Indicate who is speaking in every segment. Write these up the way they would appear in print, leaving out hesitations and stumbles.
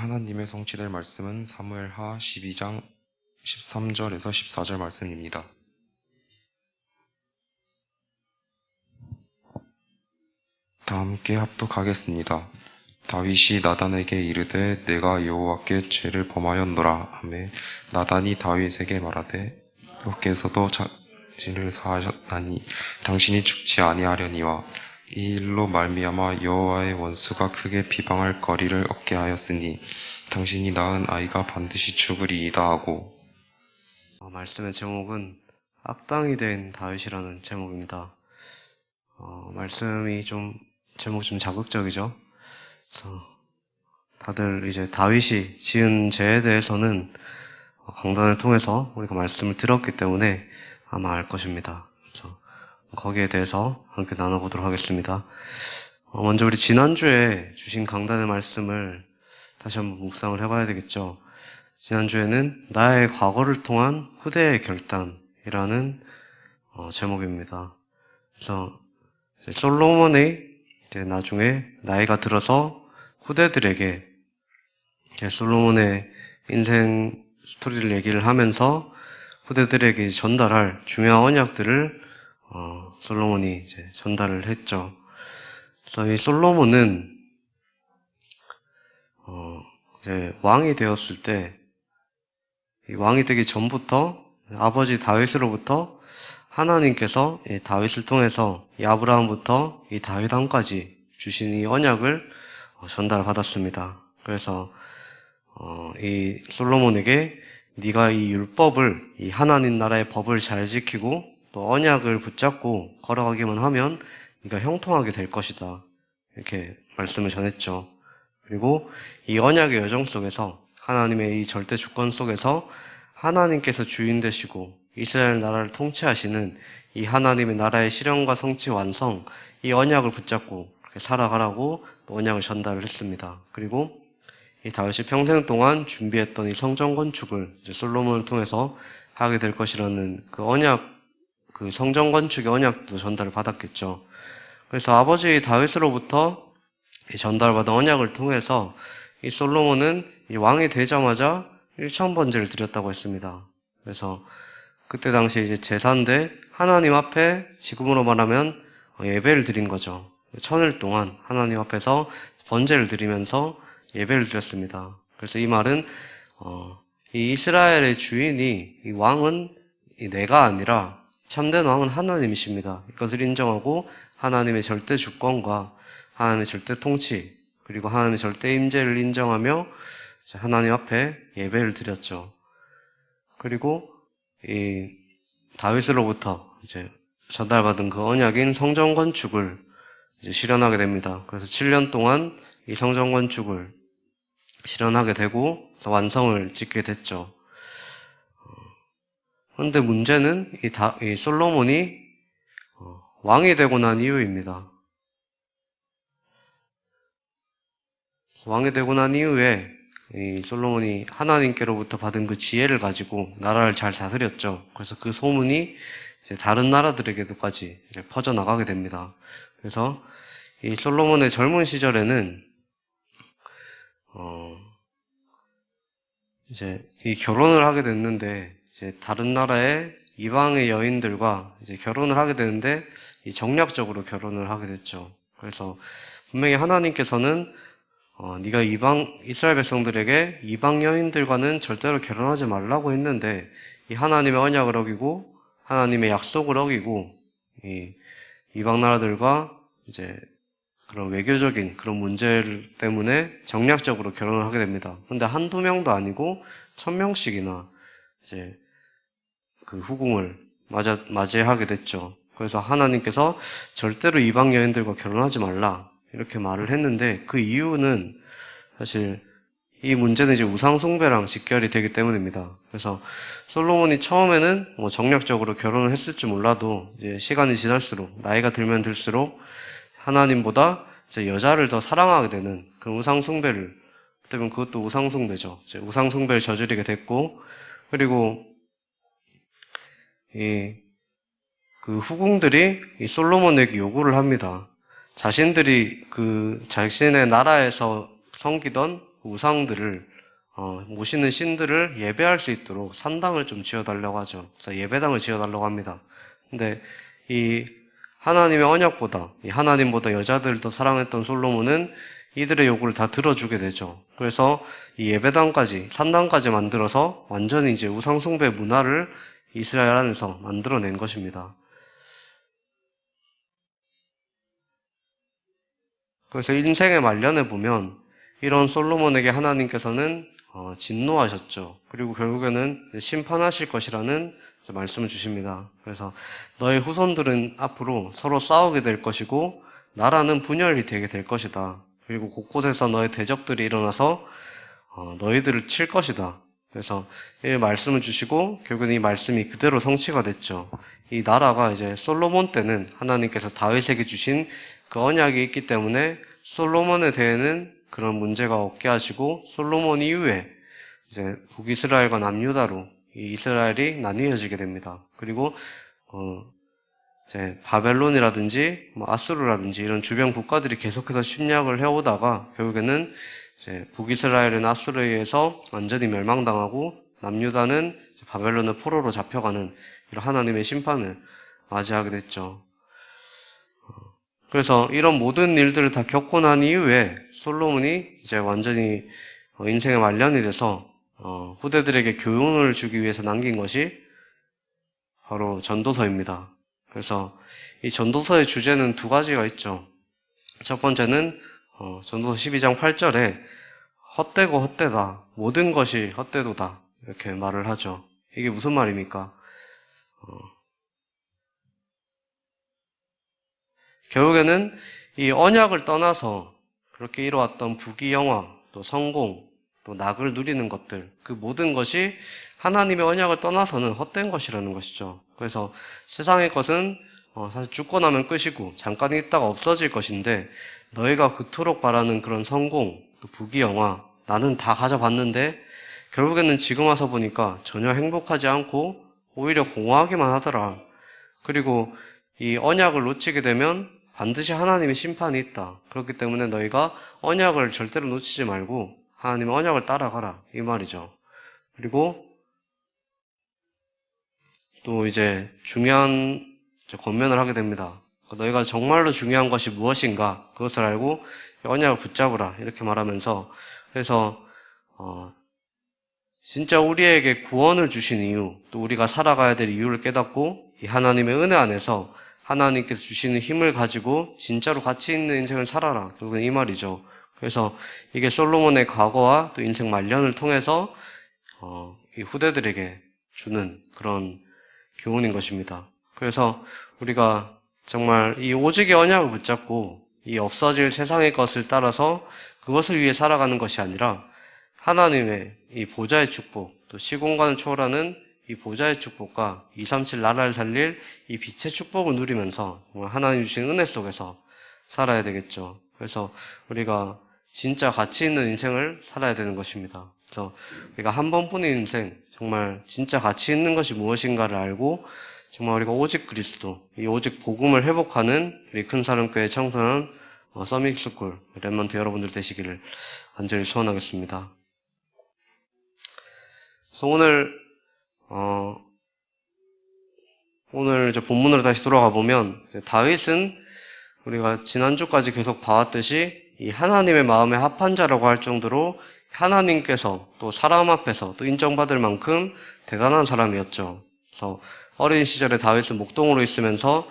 Speaker 1: 하나님의 성취될 말씀은 사무엘하 12장 13절에서 14절 말씀입니다. 다 함께 합독하겠습니다. 다윗이 나단에게 이르되 내가 여호와께 죄를 범하였노라 하매 나단이 다윗에게 말하되 여호와께서도 자신을 사하셨나니 당신이 죽지 아니하려니와 이 일로 말미암아 여호와의 원수가 크게 비방할 거리를 얻게 하였으니 당신이 낳은 아이가 반드시 죽으리이다 하고.
Speaker 2: 말씀의 제목은 악당이 된 다윗이라는 제목입니다. 말씀이 제목이 좀 자극적이죠. 그래서 다들 이제 다윗이 지은 죄에 대해서는 강단을 통해서 우리가 말씀을 들었기 때문에 아마 알 것입니다. 그래서 거기에 대해서 함께 나눠보도록 하겠습니다. 먼저 우리 지난주에 주신 강단의 말씀을 다시 한번 묵상을 해봐야 되겠죠. 지난주에는 나의 과거를 통한 후대의 결단이라는 제목입니다. 그래서 솔로몬이 이제 나중에 나이가 들어서 후대들에게 솔로몬의 인생 스토리를 얘기를 하면서 후대들에게 전달할 중요한 언약들을 솔로몬이 이제 전달을 했죠. 그래서 이 솔로몬은 이제 왕이 되었을 때, 이 왕이 되기 전부터 아버지 다윗으로부터 하나님께서 이 다윗을 통해서 이 아브라함부터 이 다윗왕까지 주신 이 언약을 전달받았습니다. 그래서 이 솔로몬에게 네가 이 율법을, 이 하나님 나라의 법을 잘 지키고 또 언약을 붙잡고 걸어가기만 하면 네가 형통하게 될 것이다, 이렇게 말씀을 전했죠. 그리고 이 언약의 여정 속에서, 하나님의 이 절대 주권 속에서 하나님께서 주인 되시고 이스라엘 나라를 통치하시는 이 하나님의 나라의 실현과 성취 완성, 이 언약을 붙잡고 그렇게 살아가라고 또 언약을 전달을 했습니다. 그리고 이 다윗이 평생 동안 준비했던 이 성전 건축을 이제 솔로몬을 통해서 하게 될 것이라는 그 언약, 그 성전 건축의 언약도 전달을 받았겠죠. 그래서 아버지 다윗으로부터 이 전달받은 언약을 통해서 이 솔로몬은 이 왕이 되자마자 1,000번제를 드렸다고 했습니다. 그래서 그때 당시 이제 제사인데 하나님 앞에 지금으로 말하면 예배를 드린 거죠. 1000일 동안 하나님 앞에서 번제를 드리면서 예배를 드렸습니다. 그래서 이 말은 이 이스라엘의 주인이, 이 왕은 내가 아니라 참된 왕은 하나님이십니다. 이것을 인정하고 하나님의 절대 주권과 하나님의 절대 통치, 그리고 하나님의 절대 임재를 인정하며 하나님 앞에 예배를 드렸죠. 그리고 이 다윗으로부터 이제 전달받은 그 언약인 성전 건축을 이제 실현하게 됩니다. 그래서 7년 동안 이 성전 건축을 실현하게 되고 완성을 짓게 됐죠. 그런데 문제는 이 솔로몬이 왕이 되고 난 이후입니다. 왕이 되고 난 이후에 이 솔로몬이 하나님께로부터 받은 그 지혜를 가지고 나라를 잘 다스렸죠. 그래서 그 소문이 이제 다른 나라들에게도까지 퍼져나가게 됩니다. 그래서 이 솔로몬의 젊은 시절에는 이제 이 결혼을 하게 됐는데, 이제 다른 나라의 이방의 여인들과 이제 결혼을 하게 되는데 이 정략적으로 결혼을 하게 됐죠. 그래서 분명히 하나님께서는 네가 이스라엘 백성들에게 이방 여인들과는 절대로 결혼하지 말라고 했는데, 이 하나님의 언약을 어기고 하나님의 약속을 어기고 이 이방 나라들과 이제 그런 외교적인 그런 문제 때문에 정략적으로 결혼을 하게 됩니다. 근데 한두 명도 아니고 1000명씩이나 이제 그 후궁을 맞이하게 됐죠. 그래서 하나님께서 절대로 이방 여인들과 결혼하지 말라, 이렇게 말을 했는데, 그 이유는 사실 이 문제는 이제 우상숭배랑 직결이 되기 때문입니다. 그래서 솔로몬이 처음에는 정략적으로 결혼을 했을지 몰라도 이제 시간이 지날수록, 나이가 들면 들수록 하나님보다 이제 여자를 더 사랑하게 되는 그런 우상숭배를, 때문에 그것도 우상숭배죠. 이제 우상숭배를 저지르게 됐고, 그리고 그 후궁들이 이 솔로몬에게 요구를 합니다. 자신들이 그 자신의 나라에서 섬기던 우상들을 모시는 신들을 예배할 수 있도록 산당을 좀 지어달라고 하죠. 그래서 예배당을 지어달라고 합니다. 근데 이 하나님의 언약보다, 이 하나님보다 여자들을 더 사랑했던 솔로몬은 이들의 요구를 다 들어주게 되죠. 그래서 이 예배당까지, 산당까지 만들어서 완전히 이제 우상숭배 문화를 이스라엘 안에서 만들어낸 것입니다. 그래서 인생의 말년에 보면 이런 솔로몬에게 하나님께서는 진노하셨죠. 그리고 결국에는 심판하실 것이라는 말씀을 주십니다. 그래서 너의 후손들은 앞으로 서로 싸우게 될 것이고 나라는 분열이 되게 될 것이다. 그리고 곳곳에서 너의 대적들이 일어나서 너희들을 칠 것이다. 그래서 이 말씀을 주시고 결국은 이 말씀이 그대로 성취가 됐죠. 이 나라가 이제 솔로몬 때는 하나님께서 다윗에게 주신 그 언약이 있기 때문에 솔로몬에 대해는 그런 문제가 없게 하시고 솔로몬 이후에 이제 북이스라엘과 남유다로 이 이스라엘이 나뉘어지게 됩니다. 그리고 이제 바벨론이라든지 아수르라든지 이런 주변 국가들이 계속해서 침략을 해오다가 결국에는 이제 북이스라엘은 아수르에 의해서 완전히 멸망당하고 남유다는 바벨론의 포로로 잡혀가는 이런 하나님의 심판을 맞이하게 됐죠. 그래서 이런 모든 일들을 다 겪고 난 이후에 솔로몬이 이제 완전히 인생의 말년이 돼서 후대들에게 교훈을 주기 위해서 남긴 것이 바로 전도서입니다. 그래서 이 전도서의 주제는 두 가지가 있죠. 첫 번째는 전도서 12장 8절에 헛되고 헛되다, 모든 것이 헛되도다 이렇게 말을 하죠. 이게 무슨 말입니까? 결국에는 이 언약을 떠나서 그렇게 이뤄왔던 부귀영화, 또 성공, 또 낙을 누리는 것들, 그 모든 것이 하나님의 언약을 떠나서는 헛된 것이라는 것이죠. 그래서 세상의 것은 사실 죽고 나면 끝이고 잠깐 있다가 없어질 것인데 너희가 그토록 바라는 그런 성공, 또 부귀영화, 나는 다 가져봤는데 결국에는 지금 와서 보니까 전혀 행복하지 않고 오히려 공허하기만 하더라. 그리고 이 언약을 놓치게 되면 반드시 하나님의 심판이 있다. 그렇기 때문에 너희가 언약을 절대로 놓치지 말고 하나님의 언약을 따라가라. 이 말이죠. 그리고 또 이제 중요한 권면을 하게 됩니다. 너희가 정말로 중요한 것이 무엇인가 그것을 알고 언약을 붙잡으라. 이렇게 말하면서 그래서 진짜 우리에게 구원을 주신 이유, 또 우리가 살아가야 될 이유를 깨닫고 이 하나님의 은혜 안에서 하나님께서 주시는 힘을 가지고 진짜로 가치 있는 인생을 살아라. 결국은 이 말이죠. 그래서 이게 솔로몬의 과거와 또 인생 말년을 통해서 이 후대들에게 주는 그런 교훈인 것입니다. 그래서 우리가 정말 이 오직의 언약을 붙잡고 이 없어질 세상의 것을 따라서 그것을 위해 살아가는 것이 아니라 하나님의 이 보좌의 축복, 또 시공간을 초월하는 이 보좌의 축복과 237 나라를 살릴 이 빛의 축복을 누리면서 하나님 주신 은혜 속에서 살아야 되겠죠. 그래서 우리가 진짜 가치 있는 인생을 살아야 되는 것입니다. 그래서 우리가 한 번뿐인 인생, 정말 진짜 가치 있는 것이 무엇인가를 알고 정말 우리가 오직 그리스도, 이 오직 복음을 회복하는 우리 큰사랑교회 청소년 서밋스쿨 랩먼트 여러분들 되시기를 간절히 소원하겠습니다. 그래서 오늘 이제 본문으로 다시 돌아가 보면 다윗은 우리가 지난주까지 계속 봐왔듯이 이 하나님의 마음에 합한 자라고 할 정도로 하나님께서 또 사람 앞에서 또 인정받을 만큼 대단한 사람이었죠. 그래서 어린 시절에 다윗은 목동으로 있으면서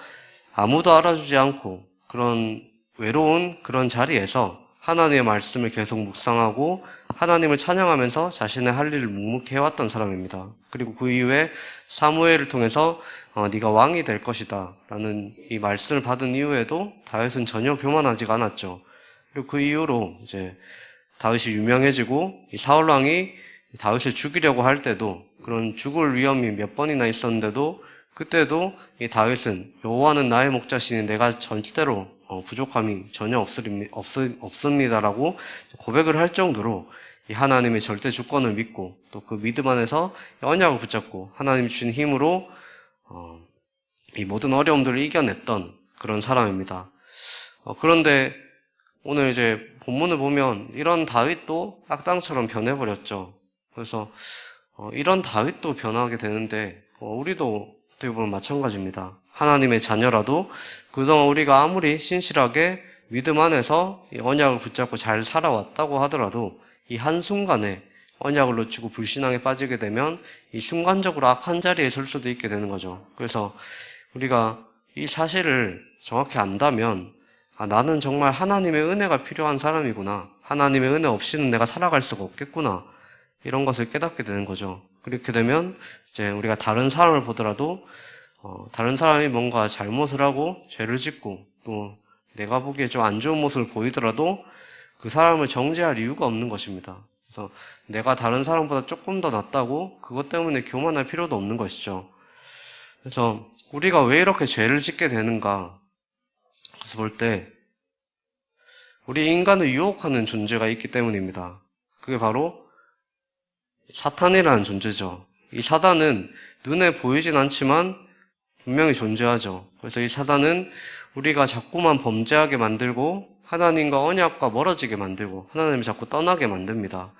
Speaker 2: 아무도 알아주지 않고 그런 외로운 그런 자리에서 하나님의 말씀을 계속 묵상하고 하나님을 찬양하면서 자신의 할 일을 묵묵히 해왔던 사람입니다. 그리고 그 이후에 사무엘을 통해서 네가 왕이 될 것이다 라는 이 말씀을 받은 이후에도 다윗은 전혀 교만하지가 않았죠. 그리고 그 이후로 이제 다윗이 유명해지고 이 사울 왕이 다윗을 죽이려고 할 때도 그런 죽을 위험이 몇 번이나 있었는데도 그때도 이 다윗은 여호와는 나의 목자시니 내가 절대로 부족함이 전혀 없습니다라고 고백을 할 정도로 이 하나님의 절대 주권을 믿고 또 그 믿음 안에서 언약을 붙잡고 하나님이 주신 힘으로 이 모든 어려움들을 이겨냈던 그런 사람입니다. 그런데 오늘 이제 본문을 보면 이런 다윗도 악당처럼 변해버렸죠. 그래서 이런 다윗도 변하게 되는데 우리도 어떻게 보면 마찬가지입니다. 하나님의 자녀라도 그동안 우리가 아무리 신실하게 믿음 안에서 이 언약을 붙잡고 잘 살아왔다고 하더라도 이 한순간에 언약을 놓치고 불신앙에 빠지게 되면 이 순간적으로 악한 자리에 설 수도 있게 되는 거죠. 그래서 우리가 이 사실을 정확히 안다면 나는 정말 하나님의 은혜가 필요한 사람이구나. 하나님의 은혜 없이는 내가 살아갈 수가 없겠구나. 이런 것을 깨닫게 되는 거죠. 그렇게 되면 이제 우리가 다른 사람을 보더라도 다른 사람이 뭔가 잘못을 하고 죄를 짓고 또 내가 보기에 좀 안 좋은 모습을 보이더라도 그 사람을 정죄할 이유가 없는 것입니다. 그래서 내가 다른 사람보다 조금 더 낫다고 그것 때문에 교만할 필요도 없는 것이죠. 그래서 우리가 왜 이렇게 죄를 짓게 되는가? 그래서 볼 때 우리 인간을 유혹하는 존재가 있기 때문입니다. 그게 바로 사탄이라는 존재죠. 이 사단은 눈에 보이진 않지만 분명히 존재하죠. 그래서 이 사단은 우리가 자꾸만 범죄하게 만들고 하나님과 언약과 멀어지게 만들고 하나님을 자꾸 떠나게 만듭니다.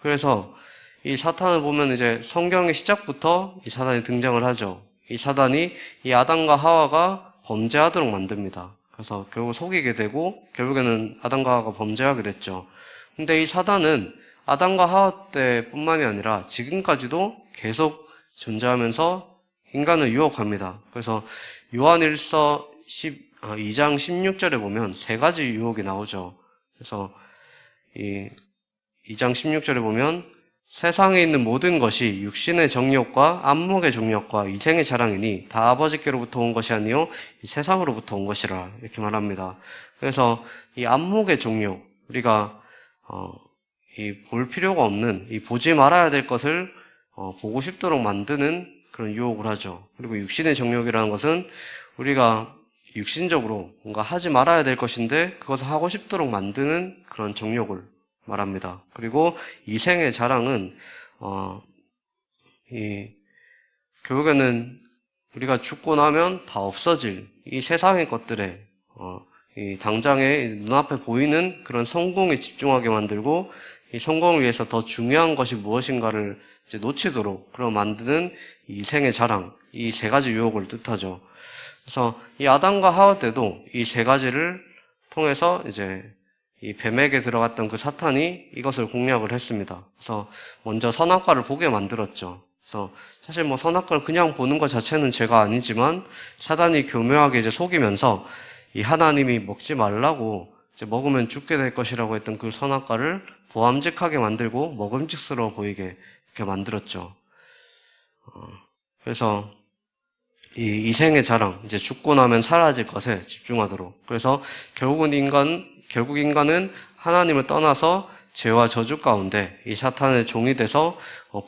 Speaker 2: 그래서 이 사탄을 보면 이제 성경의 시작부터 이 사단이 등장을 하죠. 이 사단이 이 아담과 하와가 범죄하도록 만듭니다. 그래서 결국 속이게 되고 결국에는 아담과 하와가 범죄하게 됐죠. 근데 이 사단은 아담과 하와 때뿐만이 아니라 지금까지도 계속 존재하면서 인간을 유혹합니다. 그래서 요한일서 2장 16절에 보면 세 가지 유혹이 나오죠. 그래서 이 2장 16절에 보면 세상에 있는 모든 것이 육신의 정욕과 안목의 정욕과 이생의 자랑이니 다 아버지께로부터 온 것이 아니요 이 세상으로부터 온 것이라 이렇게 말합니다. 그래서 이 안목의 정욕 우리가 이 볼 필요가 없는 이 보지 말아야 될 것을 보고 싶도록 만드는 그런 유혹을 하죠. 그리고 육신의 정욕이라는 것은 우리가 육신적으로 뭔가 하지 말아야 될 것인데 그것을 하고 싶도록 만드는 그런 정욕을 말합니다. 그리고 이생의 자랑은 결국에는 우리가 죽고 나면 다 없어질 이 세상의 것들에 이 당장에 눈앞에 보이는 그런 성공에 집중하게 만들고 이 성공을 위해서 더 중요한 것이 무엇인가를 이제 놓치도록 그런 만드는 이 생의 자랑, 이 세 가지 유혹을 뜻하죠. 그래서 이 아담과 하와 때도 이 세 가지를 통해서 이제 이 뱀에게 들어갔던 그 사탄이 이것을 공략을 했습니다. 그래서 먼저 선악과를 보게 만들었죠. 그래서 사실 뭐 선악과를 그냥 보는 것 자체는 죄가 아니지만 사단이 교묘하게 이제 속이면서 이 하나님이 먹지 말라고 이제 먹으면 죽게 될 것이라고 했던 그 선악과를 보암직하게 만들고 먹음직스러워 보이게 이렇게 만들었죠. 그래서 이 이생의 자랑, 이제 죽고 나면 사라질 것에 집중하도록. 그래서 결국 인간은 하나님을 떠나서 죄와 저주 가운데 이 사탄의 종이 돼서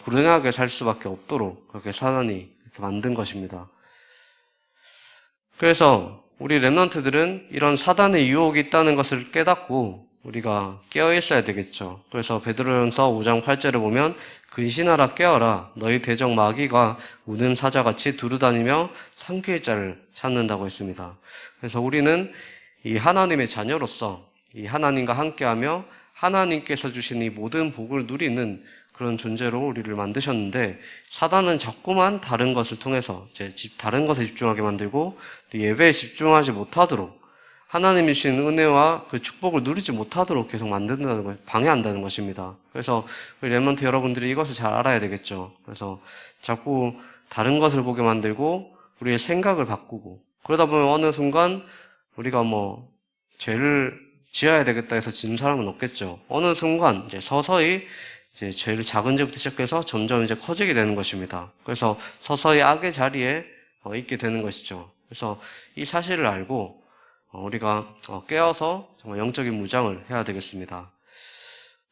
Speaker 2: 불행하게 살 수밖에 없도록 그렇게 사단이 이렇게 만든 것입니다. 그래서 우리 렘넌트들은 이런 사단의 유혹이 있다는 것을 깨닫고 우리가 깨어 있어야 되겠죠. 그래서 베드로전서 5장 8절에 보면 근신하라 깨어라 너희 대적 마귀가 우는 사자같이 두루다니며 삼킬 자를 찾는다고 했습니다. 그래서 우리는 이 하나님의 자녀로서 이 하나님과 함께하며 하나님께서 주신 이 모든 복을 누리는 그런 존재로 우리를 만드셨는데 사단은 자꾸만 다른 것을 통해서 이제 다른 것에 집중하게 만들고 또 예배에 집중하지 못하도록 하나님이 주신 은혜와 그 축복을 누리지 못하도록 계속 만든다는 걸 방해한다는 것입니다. 그래서 우리 렘넌트 여러분들이 이것을 잘 알아야 되겠죠. 그래서 자꾸 다른 것을 보게 만들고 우리의 생각을 바꾸고 그러다 보면 어느 순간 우리가 뭐 죄를 지어야 되겠다 해서 지는 사람은 없겠죠. 어느 순간 이제 서서히 이제 죄를 작은 죄부터 시작해서 점점 이제 커지게 되는 것입니다. 그래서 서서히 악의 자리에 있게 되는 것이죠. 그래서 이 사실을 알고 우리가 깨어서 정말 영적인 무장을 해야 되겠습니다.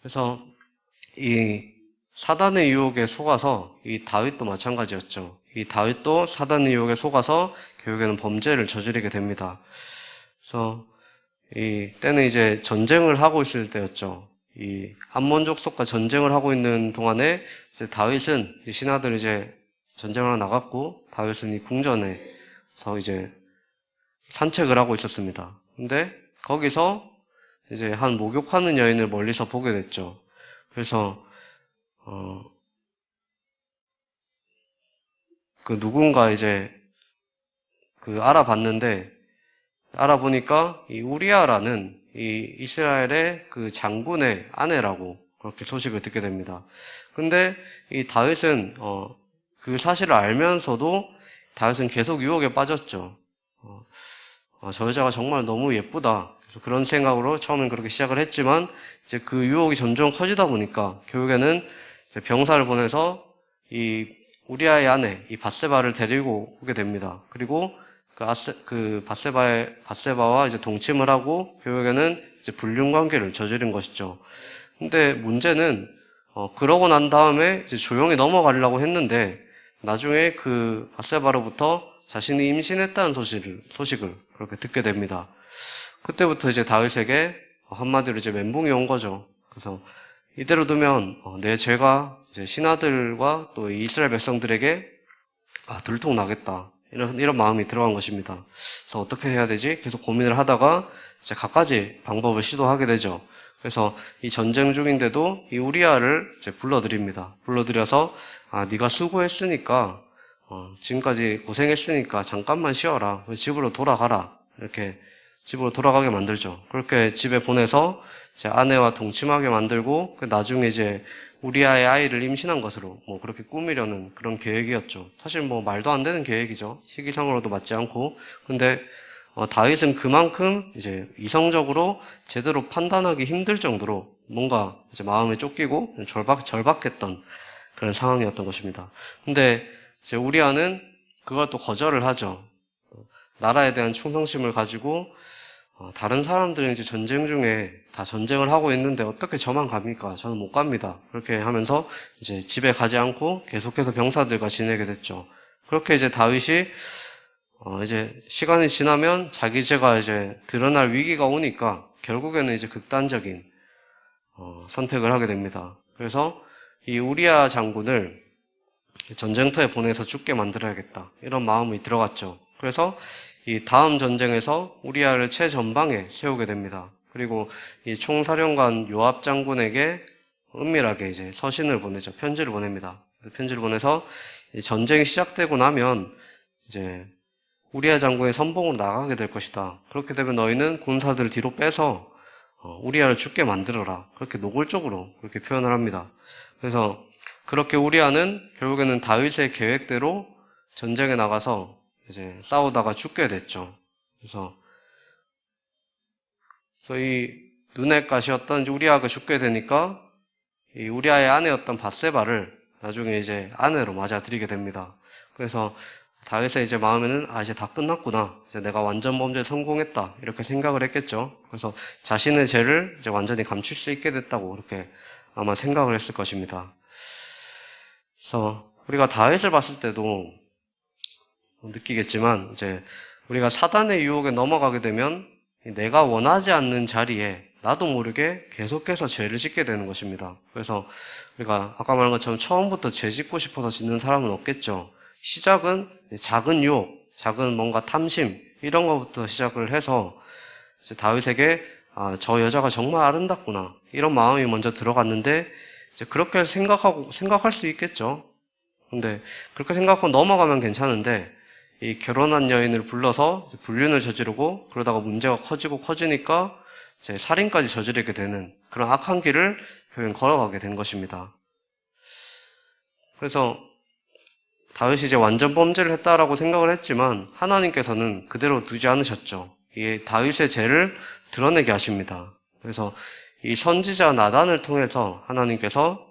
Speaker 2: 그래서 이 사단의 유혹에 속아서 이 다윗도 마찬가지였죠. 이 다윗도 사단의 유혹에 속아서 결국에는 범죄를 저지르게 됩니다. 그래서 이 때는 이제 전쟁을 하고 있을 때였죠. 이 암몬 족속과 전쟁을 하고 있는 동안에 이제 다윗은 신하들이 이제 전쟁을 나갔고 다윗은 이 궁전에서 이제 산책을 하고 있었습니다. 근데 거기서 이제 한 목욕하는 여인을 멀리서 보게 됐죠. 그래서 그 누군가 이제 그 알아보니까 이 우리아라는 이 이스라엘의 그 장군의 아내라고 그렇게 소식을 듣게 됩니다. 근데 이 다윗은 그 사실을 알면서도 다윗은 계속 유혹에 빠졌죠. 저 여자가 정말 너무 예쁘다. 그래서 그런 생각으로 처음엔 그렇게 시작을 했지만 이제 그 유혹이 점점 커지다 보니까 결국에는 이제 병사를 보내서 이 우리아의 아내 이 밧세바를 데리고 오게 됩니다. 그리고 그 밧세바와 이제 동침을 하고 결국에는 이제 불륜 관계를 저지른 것이죠. 근데 문제는 그러고 난 다음에 이제 조용히 넘어가려고 했는데 나중에 그 밧세바로부터 자신이 임신했다는 소식을 그렇게 듣게 됩니다. 그때부터 이제 다윗에게 한마디로 이제 멘붕이 온 거죠. 그래서 이대로 두면 내 죄가 이제 신하들과 또 이스라엘 백성들에게 들통나겠다. 이런 마음이 들어간 것입니다. 그래서 어떻게 해야 되지? 계속 고민을 하다가 이제 갖가지 방법을 시도하게 되죠. 그래서 이 전쟁 중인데도 이 우리아를 이제 불러들입니다. 불러들여서 네가 수고했으니까 지금까지 고생했으니까 잠깐만 쉬어라. 집으로 돌아가라. 이렇게 집으로 돌아가게 만들죠. 그렇게 집에 보내서 제 아내와 동침하게 만들고 나중에 이제 우리아의 아이를 임신한 것으로 그렇게 꾸미려는 그런 계획이었죠. 사실 말도 안 되는 계획이죠. 시기상으로도 맞지 않고. 근데 다윗은 그만큼 이제 이성적으로 제대로 판단하기 힘들 정도로 뭔가 이제 마음에 쫓기고 절박했던 그런 상황이었던 것입니다. 근데 이제 우리아는 그걸 또 거절을 하죠. 나라에 대한 충성심을 가지고 다른 사람들은 이제 전쟁 중에 다 전쟁을 하고 있는데 어떻게 저만 갑니까? 저는 못 갑니다. 그렇게 하면서 이제 집에 가지 않고 계속해서 병사들과 지내게 됐죠. 그렇게 이제 다윗이 이제 시간이 지나면 자기 죄가 이제 드러날 위기가 오니까 결국에는 이제 극단적인 선택을 하게 됩니다. 그래서 이 우리아 장군을 전쟁터에 보내서 죽게 만들어야겠다. 이런 마음이 들어갔죠. 그래서 이 다음 전쟁에서 우리아를 최전방에 세우게 됩니다. 그리고 이 총사령관 요압 장군에게 은밀하게 이제 서신을 보내죠. 편지를 보냅니다. 편지를 보내서 전쟁이 시작되고 나면 이제 우리아 장군의 선봉으로 나가게 될 것이다. 그렇게 되면 너희는 군사들을 뒤로 빼서 우리아를 죽게 만들어라. 그렇게 노골적으로 그렇게 표현을 합니다. 그래서 그렇게 우리아는 결국에는 다윗의 계획대로 전쟁에 나가서 이제 싸우다가 죽게 됐죠. 그래서 이 눈의 가시였던 우리아가 죽게 되니까 이 우리아의 아내였던 밧세바를 나중에 이제 아내로 맞아들이게 됩니다. 그래서 다윗의 이제 마음에는 이제 다 끝났구나. 이제 내가 완전 범죄에 성공했다. 이렇게 생각을 했겠죠. 그래서 자신의 죄를 이제 완전히 감출 수 있게 됐다고 그렇게 아마 생각을 했을 것입니다. 그래서 우리가 다윗을 봤을 때도 느끼겠지만 이제 우리가 사단의 유혹에 넘어가게 되면 내가 원하지 않는 자리에 나도 모르게 계속해서 죄를 짓게 되는 것입니다. 그래서 우리가 아까 말한 것처럼 처음부터 죄 짓고 싶어서 짓는 사람은 없겠죠. 시작은 작은 유혹, 작은 뭔가 탐심 이런 것부터 시작을 해서 이제 다윗에게 저 여자가 정말 아름답구나 이런 마음이 먼저 들어갔는데 이제 그렇게 생각할 수 있겠죠. 근데 그렇게 생각하고 넘어가면 괜찮은데 이 결혼한 여인을 불러서 불륜을 저지르고 그러다가 문제가 커지니까 이제 살인까지 저지르게 되는 그런 악한 길을 결국 걸어가게 된 것입니다. 그래서 다윗이 이제 완전 범죄를 했다라고 생각을 했지만 하나님께서는 그대로 두지 않으셨죠. 이 다윗의 죄를 드러내게 하십니다. 그래서 이 선지자 나단을 통해서 하나님께서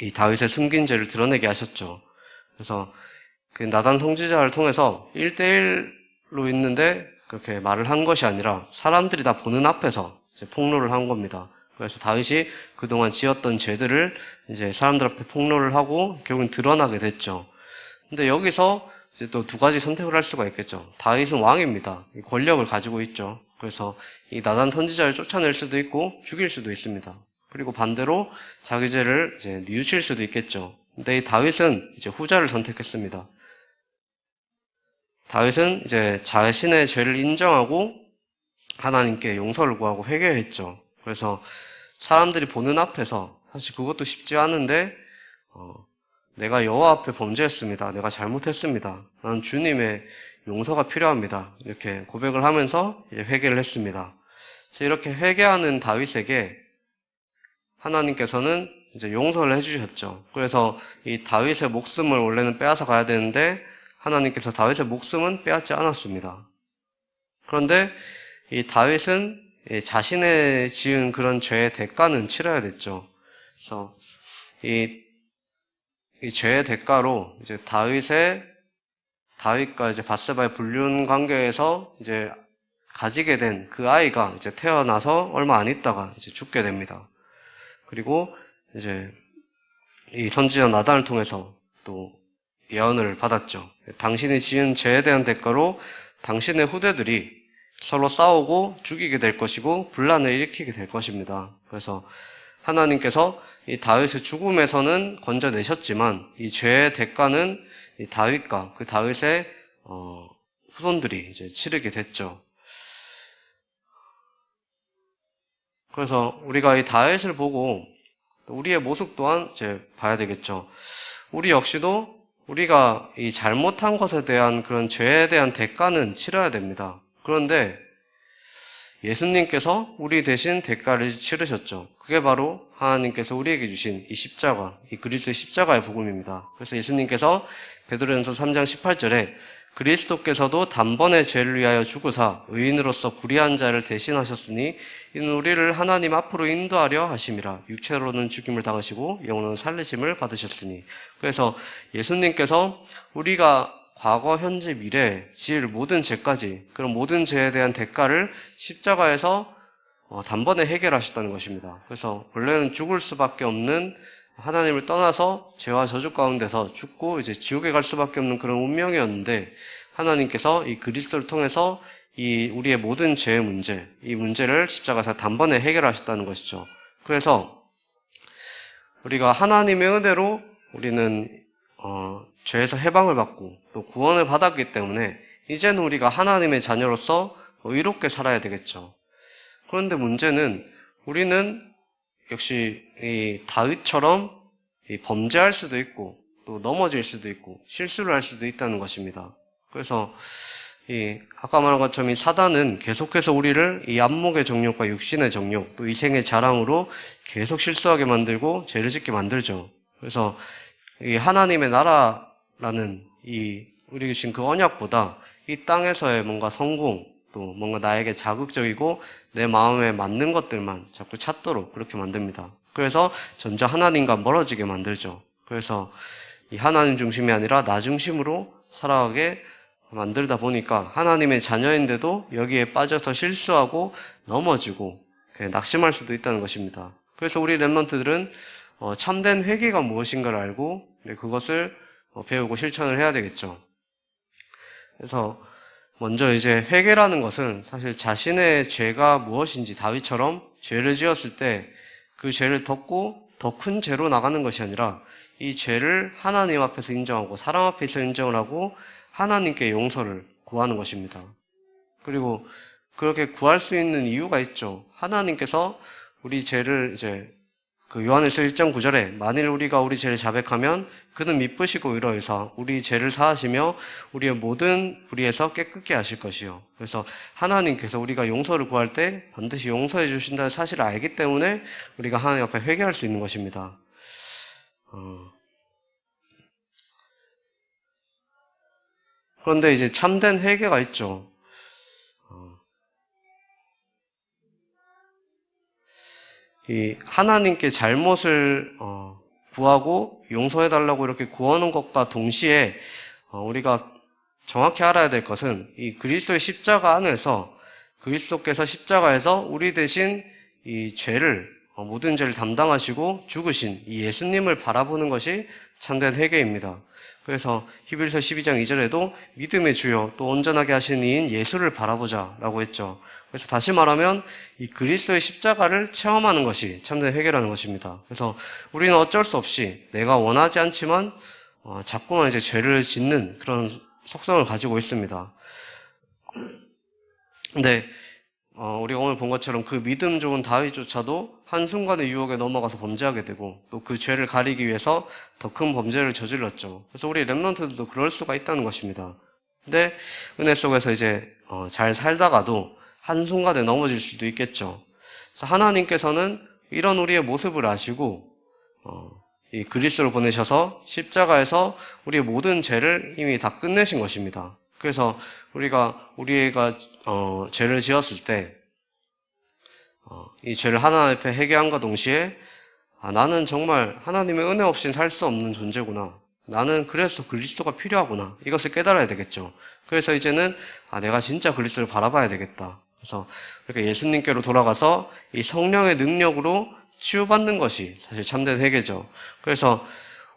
Speaker 2: 이 다윗의 숨긴 죄를 드러내게 하셨죠. 그래서 그 나단 선지자를 통해서 1대1로 있는데 그렇게 말을 한 것이 아니라 사람들이 다 보는 앞에서 이제 폭로를 한 겁니다. 그래서 다윗이 그동안 지었던 죄들을 이제 사람들 앞에 폭로를 하고 결국은 드러나게 됐죠. 근데 여기서 이제 또 두 가지 선택을 할 수가 있겠죠. 다윗은 왕입니다. 권력을 가지고 있죠. 그래서 이 나단 선지자를 쫓아낼 수도 있고 죽일 수도 있습니다. 그리고 반대로 자기 죄를 이제 뉘우칠 수도 있겠죠. 근데 이 다윗은 이제 후자를 선택했습니다. 다윗은 이제 자신의 죄를 인정하고 하나님께 용서를 구하고 회개했죠. 그래서 사람들이 보는 앞에서 사실 그것도 쉽지 않은데 내가 여호와 앞에 범죄했습니다. 내가 잘못했습니다. 나는 주님의 용서가 필요합니다. 이렇게 고백을 하면서 이제 회개를 했습니다. 그래서 이렇게 회개하는 다윗에게 하나님께서는 이제 용서를 해주셨죠. 그래서 이 다윗의 목숨을 원래는 빼앗아 가야 되는데 하나님께서 다윗의 목숨은 빼앗지 않았습니다. 그런데 이 다윗은 자신의 지은 그런 죄의 대가는 치러야 됐죠. 그래서 이 죄의 대가로 이제 다윗과 이제 밧세바의 불륜 관계에서 이제 가지게 된 그 아이가 이제 태어나서 얼마 안 있다가 이제 죽게 됩니다. 그리고 이제 이 선지자 나단을 통해서 또 예언을 받았죠. 당신이 지은 죄에 대한 대가로 당신의 후대들이 서로 싸우고 죽이게 될 것이고 분란을 일으키게 될 것입니다. 그래서 하나님께서 이 다윗의 죽음에서는 건져내셨지만 이 죄의 대가는 이 다윗과 그 다윗의 후손들이 이제 치르게 됐죠. 그래서 우리가 이 다윗을 보고 우리의 모습 또한 이제 봐야 되겠죠. 우리 역시도 우리가 이 잘못한 것에 대한 그런 죄에 대한 대가는 치러야 됩니다. 그런데 예수님께서 우리 대신 대가를 치르셨죠. 그게 바로 하나님께서 우리에게 주신 이 십자가, 이 그리스도의 십자가의 복음입니다. 그래서 예수님께서 베드로전서 3장 18절에 그리스도께서도 단번에 죄를 위하여 죽으사 의인으로서 불의한 자를 대신하셨으니 이는 우리를 하나님 앞으로 인도하려 하심이라. 육체로는 죽임을 당하시고 영으로는 살리심을 받으셨으니. 그래서 예수님께서 우리가 과거, 현재, 미래 지을 모든 죄까지 그런 모든 죄에 대한 대가를 십자가에서 단번에 해결하셨다는 것입니다. 그래서 원래는 죽을 수밖에 없는 하나님을 떠나서 죄와 저주 가운데서 죽고 이제 지옥에 갈 수밖에 없는 그런 운명이었는데 하나님께서 이 그리스도를 통해서 이 우리의 모든 죄의 문제, 이 문제를 십자가에서 단번에 해결하셨다는 것이죠. 그래서 우리가 하나님의 은혜로 우리는 죄에서 해방을 받고 또 구원을 받았기 때문에 이제는 우리가 하나님의 자녀로서 의롭게 살아야 되겠죠. 그런데 문제는 우리는 역시 이 다윗처럼 범죄할 수도 있고 또 넘어질 수도 있고 실수를 할 수도 있다는 것입니다. 그래서 아까 말한 것처럼 이 사단은 계속해서 우리를 이 안목의 정욕과 육신의 정욕 또 이생의 자랑으로 계속 실수하게 만들고 죄를 짓게 만들죠. 그래서 이 하나님의 나라라는 이 우리에게 주신 그 언약보다 이 땅에서의 뭔가 성공 또 뭔가 나에게 자극적이고 내 마음에 맞는 것들만 자꾸 찾도록 그렇게 만듭니다. 그래서 점점 하나님과 멀어지게 만들죠. 그래서 이 하나님 중심이 아니라 나 중심으로 살아가게 만들다 보니까 하나님의 자녀인데도 여기에 빠져서 실수하고 넘어지고 낙심할 수도 있다는 것입니다. 그래서 우리 랩런트들은 참된 회개가 무엇인가를 알고 그것을 배우고 실천을 해야 되겠죠. 그래서 먼저 이제 회개라는 것은 사실 자신의 죄가 무엇인지 다윗처럼 죄를 지었을 때 그 죄를 덮고 더 큰 죄로 나가는 것이 아니라 이 죄를 하나님 앞에서 인정하고 사람 앞에서 인정을 하고 하나님께 용서를 구하는 것입니다. 그리고 그렇게 구할 수 있는 이유가 있죠. 하나님께서 우리 죄를 이제 그 요한일서 1장 9절에 만일 우리가 우리 죄를 자백하면 그는 미쁘시고 의로해서 우리 죄를 사하시며 우리의 모든 불의에서 깨끗게 하실 것이요. 그래서 하나님께서 우리가 용서를 구할 때 반드시 용서해 주신다는 사실을 알기 때문에 우리가 하나님 앞에 회개할 수 있는 것입니다. 그런데 이제 참된 회개가 있죠. 이 하나님께 잘못을 구하고 용서해달라고 이렇게 구하는 것과 동시에 우리가 정확히 알아야 될 것은 이 그리스도의 십자가 안에서 그리스도께서 십자가에서 우리 대신 이 죄를 모든 죄를 담당하시고 죽으신 이 예수님을 바라보는 것이 참된 회개입니다. 그래서 히브리서 12장 2절에도 믿음의 주요 또 온전하게 하신 이인 예수를 바라보자라고 했죠. 그래서 다시 말하면 이 그리스도의 십자가를 체험하는 것이 참된 회개라는 것입니다. 그래서 우리는 어쩔 수 없이 내가 원하지 않지만 자꾸만 이제 죄를 짓는 그런 속성을 가지고 있습니다. 근데 우리가 오늘 본 것처럼 그 믿음 좋은 다윗조차도 한순간의 유혹에 넘어가서 범죄하게 되고 또 그 죄를 가리기 위해서 더 큰 범죄를 저질렀죠. 그래서 우리 렘넌트들도 그럴 수가 있다는 것입니다. 근데 은혜 속에서 이제 잘 살다가도 한순간에 넘어질 수도 있겠죠. 그래서 하나님께서는 이런 우리의 모습을 아시고 이 그리스도를 보내셔서 십자가에서 우리의 모든 죄를 이미 다 끝내신 것입니다. 그래서 우리가 죄를 지었을 때 이 죄를 하나님 앞에 회개함과 동시에 나는 정말 하나님의 은혜 없이는 살 수 없는 존재구나. 나는 그래서 그리스도가 필요하구나. 이것을 깨달아야 되겠죠. 그래서 이제는 내가 진짜 그리스도를 바라봐야 되겠다. 그래서 우리가 예수님께로 돌아가서 이 성령의 능력으로 치유받는 것이 사실 참된 회개죠. 그래서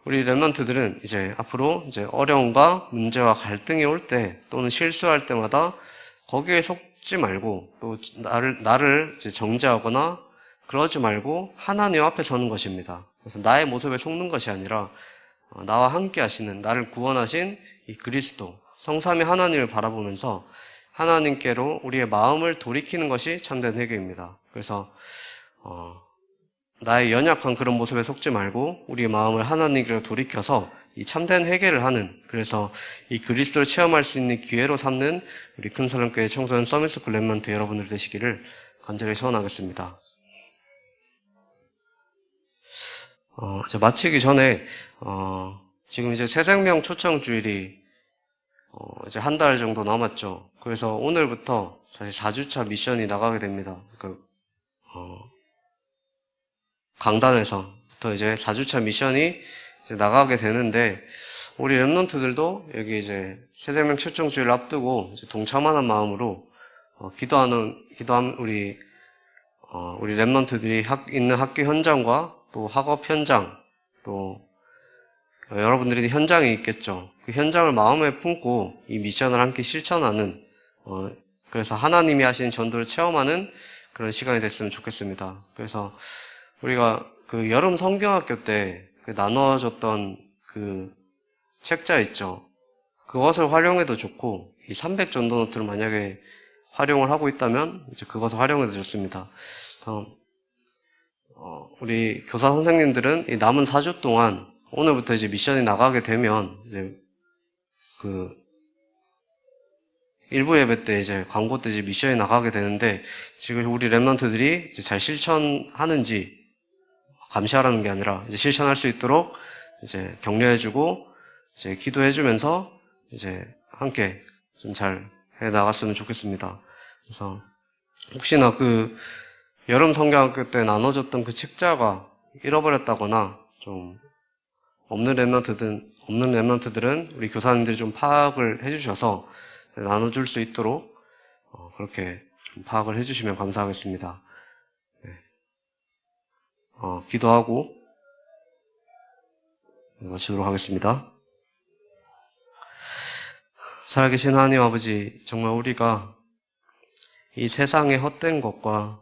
Speaker 2: 우리 렘넌트들은 이제 앞으로 이제 어려움과 문제와 갈등이 올 때 또는 실수할 때마다 거기에 속지 말고 또 나를 이제 정죄하거나 그러지 말고 하나님 앞에 서는 것입니다. 그래서 나의 모습에 속는 것이 아니라 나와 함께 하시는 나를 구원하신 이 그리스도 성삼위 하나님을 바라보면서 하나님께로 우리의 마음을 돌이키는 것이 참된 회개입니다. 그래서 나의 연약한 그런 모습에 속지 말고 우리의 마음을 하나님께로 돌이켜서 이 참된 회개를 하는, 그래서 이 그리스도를 체험할 수 있는 기회로 삼는 우리 큰사랑교회 청소년 서밋스쿨 렘넌트 여러분들 되시기를 간절히 소원하겠습니다. 이제 마치기 전에 지금 이제 새생명 초청 주일이 이제 한 달 정도 남았죠. 그래서 오늘부터 사실 4주차 미션이 나가게 됩니다. 강단에서부터 이제 4주차 미션이 이제 나가게 되는데, 우리 렘넌트들도 여기 이제 새생명 초청 주일을 앞두고 이제 동참하는 마음으로 기도하는 우리 렘넌트들이 있는 학교 현장과 또 학업 현장, 또 여러분들이 현장에 있겠죠. 그 현장을 마음에 품고 이 미션을 함께 실천하는, 그래서 하나님이 하신 전도를 체험하는 그런 시간이 됐으면 좋겠습니다. 그래서 우리가 그 여름 성경학교 때 그 나눠줬던 그 책자 있죠. 그것을 활용해도 좋고, 이 300 전도 노트를 만약에 활용을 하고 있다면 이제 그것을 활용해도 좋습니다. 그래서 우리 교사 선생님들은 이 남은 4주 동안 오늘부터 이제 미션이 나가게 되면 이제 그 일부 예배 때 이제 광고 때 이제 미션이 나가게 되는데, 지금 우리 렘넌트들이 이제 잘 실천하는지 감시하라는 게 아니라 이제 실천할 수 있도록 이제 격려해주고 이제 기도해주면서 이제 함께 좀 잘 해 나갔으면 좋겠습니다. 그래서 혹시나 그 여름 성경학교 때 나눠줬던 그 책자가 잃어버렸다거나 좀 없는 렘넌트들은 우리 교사님들이 좀 파악을 해주셔서 나눠줄 수 있도록 그렇게 좀 파악을 해주시면 감사하겠습니다. 네. 기도하고 마치도록 하겠습니다. 살아계신 하나님 아버지, 정말 우리가 이 세상의 헛된 것과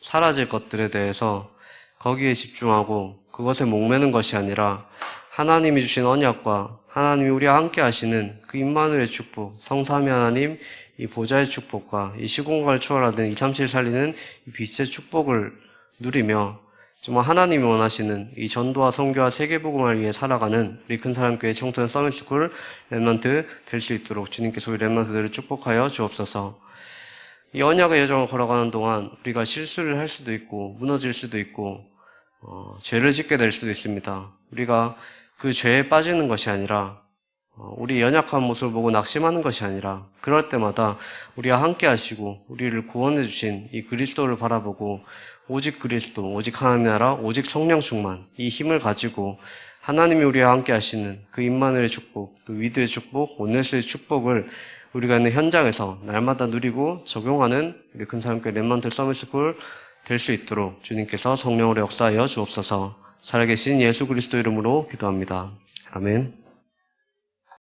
Speaker 2: 사라질 것들에 대해서 거기에 집중하고 그것에 목매는 것이 아니라 하나님이 주신 언약과 하나님이 우리와 함께 하시는 그 임마누엘의 축복, 성삼위 하나님 이 보좌의 축복과 이 시공간을 초월하는 237 살리는 이 빛의 축복을 누리며 정말 하나님이 원하시는 이 전도와 선교와 세계복음을 위해 살아가는 우리 큰사랑교회 청소년 서밋스쿨 렘넌트 될 수 있도록 주님께서 우리 렘넌트들을 축복하여 주옵소서. 이 언약의 여정을 걸어가는 동안 우리가 실수를 할 수도 있고 무너질 수도 있고 죄를 짓게 될 수도 있습니다. 우리가 그 죄에 빠지는 것이 아니라 우리 연약한 모습을 보고 낙심하는 것이 아니라 그럴 때마다 우리와 함께 하시고 우리를 구원해 주신 이 그리스도를 바라보고 오직 그리스도, 오직 하나님의 나라, 오직 성령 충만 이 힘을 가지고 하나님이 우리와 함께 하시는 그 임마누엘의 축복, 또 위드의 축복, 온네스의 축복을 우리가 있는 현장에서 날마다 누리고 적용하는 우리 큰사랑교회 렘넌트 서밋스쿨 될 수 있도록 주님께서 성령으로 역사하여 주옵소서. 살아계신 예수 그리스도 이름으로 기도합니다. 아멘.